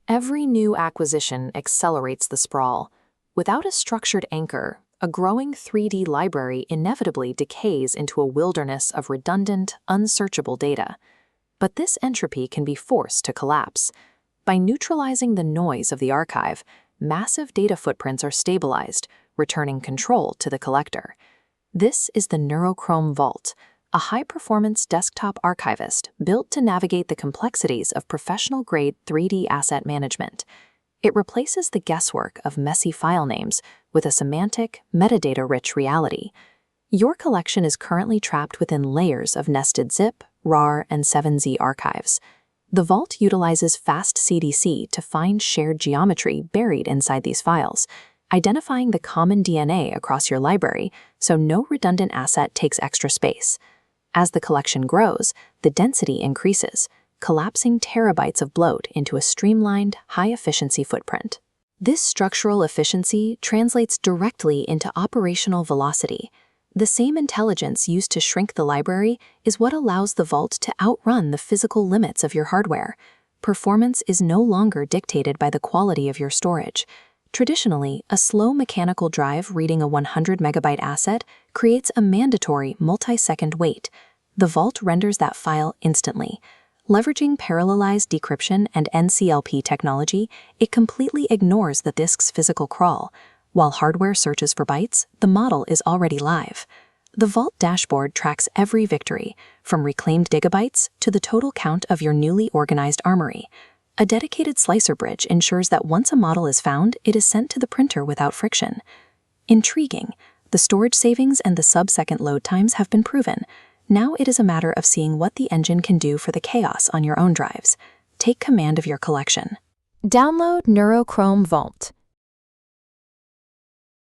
Every new acquisition accelerates the sprawl. Without a structured anchor, a growing 3D library inevitably decays into a wilderness of redundant, unsearchable data. But this entropy can be forced to collapse. By neutralizing the noise of the archive, massive data footprints are stabilized, returning control to the collector. This is the Neurochrome Vault, a high-performance desktop archivist built to navigate the complexities of professional-grade 3D asset management. It replaces the guesswork of messy file names with a semantic, metadata-rich reality. Your collection is currently trapped within layers of nested zip, RAR, and 7Z archives. The Vault utilizes FastCDC to find shared geometry buried inside these files, identifying the common DNA across your library so no redundant asset takes extra space. As the collection grows, the density increases, collapsing terabytes of bloat into a streamlined, high-efficiency footprint. This structural efficiency translates directly into operational velocity. The same intelligence used to shrink the library is what allows the Vault to outrun the physical limits of your hardware. Performance is no longer dictated by the quality of your storage. Traditionally, a slow mechanical drive reading a 100 megabyte asset creates a mandatory multi-second wait. The Vault renders that file instantly. Leveraging parallelized decryption and NCLP technology, it completely ignores the disk's physical crawl. While hardware searches for bytes, the model is already live. The Vault dashboard tracks every victory, from reclaimed gigabytes to the total count of your newly organized armory. A dedicated slicer bridge ensures that once a model is found, it is sent to the printer without friction. Intriguing, the storage savings and the sub-second load times have been proven. Now it is a matter of seeing what the engine can do for the chaos on your own drives. Take command of your collection. Download Neurochrome Vault.